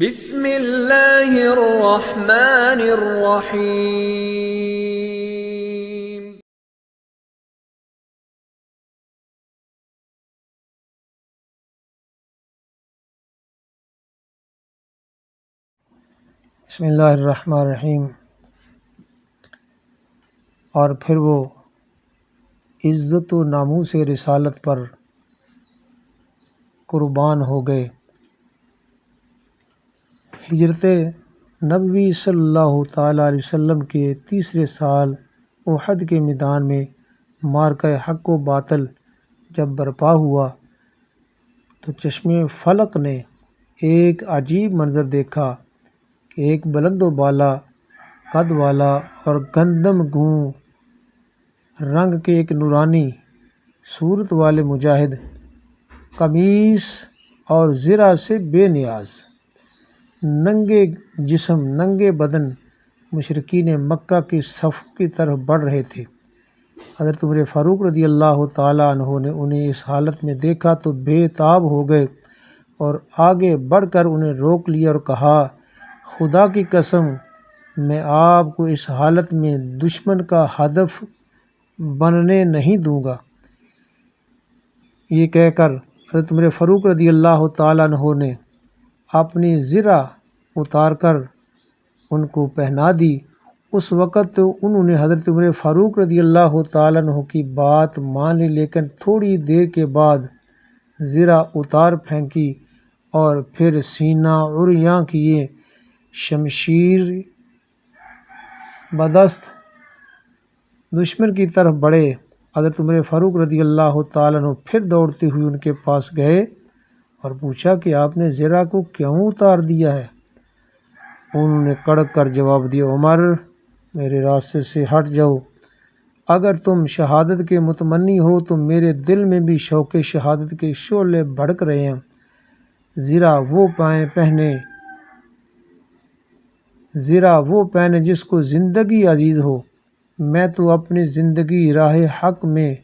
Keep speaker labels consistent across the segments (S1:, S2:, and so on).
S1: بسم اللہ الرحمن الرحیم۔
S2: بسم اللہ الرحمن الرحیم۔ اور پھر وہ عزت و ناموس رسالت پر قربان ہو گئے۔ ہجرت نبوی صلی اللہ تعالیٰ علیہ وسلم کے تیسرے سال احد کے میدان میں معرکہ حق و باطل جب برپا ہوا تو چشم فلک نے ایک عجیب منظر دیکھا کہ ایک بلند و بالا قد والا اور گندم گوں رنگ کے ایک نورانی صورت والے مجاہد قمیص اور زرہ سے بے نیاز ننگے جسم ننگے بدن مشرکین مکہ کی صفوں کی طرف بڑھ رہے تھے۔ حضرت عمر فاروق رضی اللہ تعالیٰ عنہ نے انہیں اس حالت میں دیکھا تو بے تاب ہو گئے اور آگے بڑھ کر انہیں روک لیا اور کہا، خدا کی قسم میں آپ کو اس حالت میں دشمن کا ہدف بننے نہیں دوں گا۔ یہ کہہ کر حضرت عمر فاروق رضی اللہ تعالیٰ عنہ نے اپنی زرہ اتار کر ان کو پہنا دی۔ اس وقت تو انہوں نے حضرت عمر فاروق رضی اللہ تعالیٰ عنہ کی بات مان لی، لیکن تھوڑی دیر کے بعد زرہ اتار پھینکی اور پھر سینہ عریاں کیے شمشیر بدست دشمن کی طرف بڑھے۔ حضرت عمر فاروق رضی اللہ تعالیٰ عنہ پھر دوڑتے ہوئے ان کے پاس گئے اور پوچھا کہ آپ نے زرہ کو کیوں اتار دیا ہے؟ انہوں نے کڑک کر جواب دیا، عمر میرے راستے سے ہٹ جاؤ، اگر تم شہادت کے متمنی ہو تو میرے دل میں بھی شوق شہادت کے شعلے بھڑک رہے ہیں۔ زرہ وہ پہنے جس کو زندگی عزیز ہو۔ میں تو اپنی زندگی راہ حق میں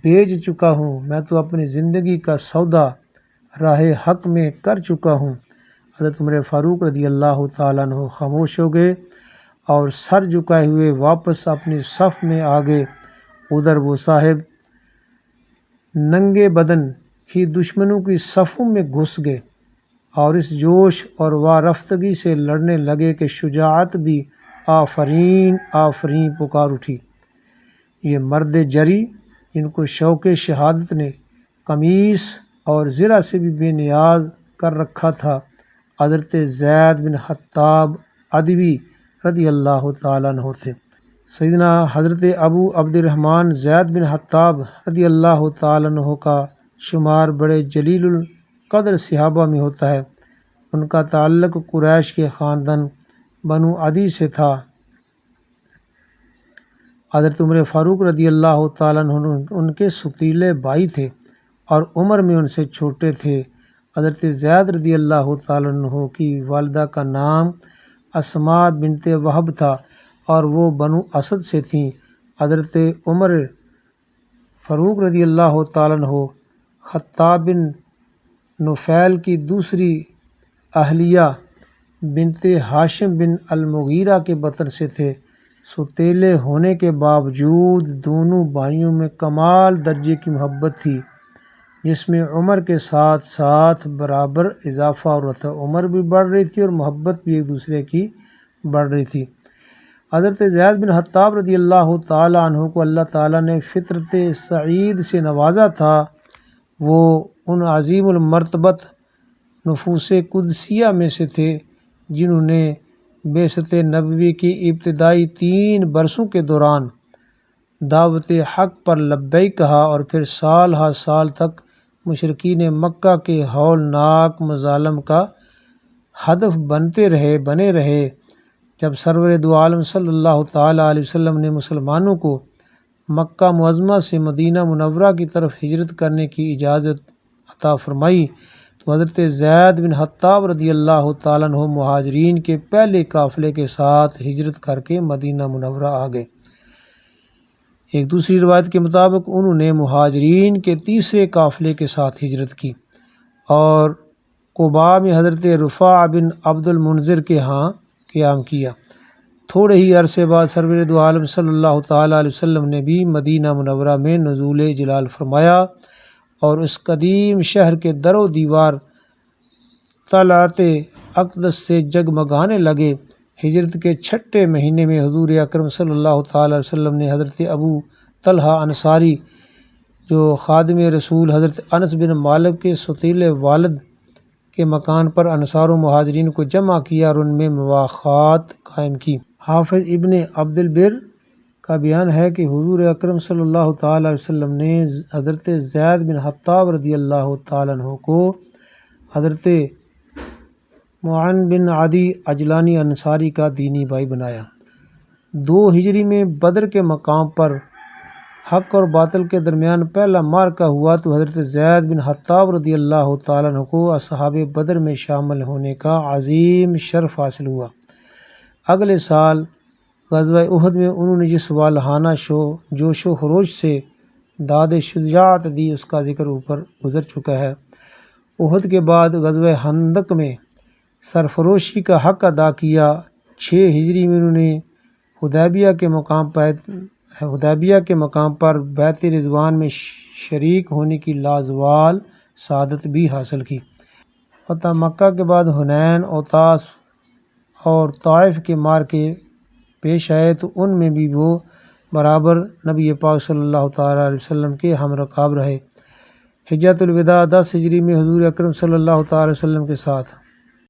S2: بیچ چکا ہوں، میں تو اپنی زندگی کا سودا راہ حق میں کر چکا ہوں۔ حضرت عمر فاروق رضی اللہ تعالیٰ عنہ خاموش ہو گئے اور سر جھکائے ہوئے واپس اپنی صف میں آ گئے۔ ادھر وہ صاحب ننگے بدن ہی دشمنوں کی صفوں میں گھس گئے اور اس جوش اور وارفتگی سے لڑنے لگے کہ شجاعت بھی آفرین آفرین پکار اٹھی۔ یہ مرد جری جن کو شوق شہادت نے قمیص اور زرہ سے بھی بے نیاز کر رکھا تھا، حضرت زید بن حطاب عدوی رضی اللہ تعالیٰ عنہ تھے۔ سیدنا حضرت ابو عبد الرحمن زید بن حطاب رضی اللہ تعالیٰ عنہ کا شمار بڑے جلیل القدر صحابہ میں ہوتا ہے۔ ان کا تعلق قریش کے خاندان بنو عدی سے تھا۔ حضرت عمر فاروق رضی اللہ تعالیٰ عنہ ان کے ستیلے بھائی تھے اور عمر میں ان سے چھوٹے تھے۔ حضرت زید رضی اللہ تعالیٰ عنہ کی والدہ کا نام اسماء بنت وہب تھا اور وہ بنو اسد سے تھیں۔ حضرت عمر فاروق رضی اللہ تعالیٰ عنہ خطاب بن نفیل کی دوسری اہلیہ بنت ہاشم بن المغیرہ کے بطن سے تھے۔ ستیلے ہونے کے باوجود دونوں بھائیوں میں کمال درجے کی محبت تھی، جس میں عمر کے ساتھ ساتھ برابر اضافہ ہو رہا تھا۔ عمر بھی بڑھ رہی تھی اور محبت بھی ایک دوسرے کی بڑھ رہی تھی۔ حضرت زید بن حطاب رضی اللہ تعالیٰ عنہ کو اللہ تعالیٰ نے فطرت سعید سے نوازا تھا۔ وہ ان عظیم المرتبت نفوس قدسیہ میں سے تھے جنہوں نے بعثت نبوی کی ابتدائی 3 برسوں کے دوران دعوت حق پر لبیک کہا اور پھر سال ہر سال تک مشرکین مکہ کے ہولناک مظالم کا ہدف بنے رہے۔ جب سرور دو عالم صلی اللہ تعالیٰ علیہ وسلم نے مسلمانوں کو مکہ معظمہ سے مدینہ منورہ کی طرف ہجرت کرنے کی اجازت عطا فرمائی تو حضرت زید بن حطاب رضی اللہ تعالیٰ عنہ مہاجرین کے پہلے قافلے کے ساتھ ہجرت کر کے مدینہ منورہ آ گئے۔ ایک دوسری روایت کے مطابق انہوں نے مہاجرین کے تیسرے قافلے کے ساتھ ہجرت کی اور قباء میں حضرت رفاع بن عبد المنذر کے ہاں قیام کیا۔ تھوڑے ہی عرصے بعد سرور دو عالم صلی اللہ تعالیٰ علیہ وسلم نے بھی مدینہ منورہ میں نزول جلال فرمایا اور اس قدیم شہر کے در و دیوار طلعت اقدس سے جگمگانے لگے۔ ہجرت کے چھٹے مہینے میں حضور اکرم صلی اللہ تعالیٰ علیہ وسلم نے حضرت ابو طلحہ انصاری جو خادم رسول حضرت انس بن مالک کے سوتیلے والد کے مکان پر انصار و مہاجرین کو جمع کیا اور ان میں مواخات قائم کی۔ حافظ ابن عبد البر کا بیان ہے کہ حضور اکرم صلی اللہ تعالیٰ علیہ وسلم نے حضرت زید بن خطاب رضی اللہ تعالیٰ عنہ کو حضرت معن بن عدی اجلانی انصاری کا دینی بھائی بنایا۔ 2 ہجری میں بدر کے مقام پر حق اور باطل کے درمیان پہلا معرکہ ہوا تو حضرت زید بن خطاب رضی اللہ تعالیٰ عنہ کو اصحاب بدر میں شامل ہونے کا عظیم شرف حاصل ہوا۔ اگلے سال غزوہ احد میں انہوں نے جس والہانہ جوش و خروش سے داد شجاعت دی اس کا ذکر اوپر گزر چکا ہے۔ احد کے بعد غزوہ خندق میں سرفروشی کا حق ادا کیا۔ 6 ہجری میں انہوں نے حدیبیہ کے مقام پر بیعت رضوان میں شریک ہونے کی لازوال سعادت بھی حاصل کی۔ فتح مکہ کے بعد حنین، اوطاس اور طائف کے معرکے پیش آئے تو ان میں بھی وہ برابر نبی پاک صلی اللہ تعالیٰ علیہ وسلم کے ہم رکاب رہے۔ حجۃ الوداع 10 ہجری میں حضور اکرم صلی اللہ تعالیٰ علیہ وسلم کے ساتھ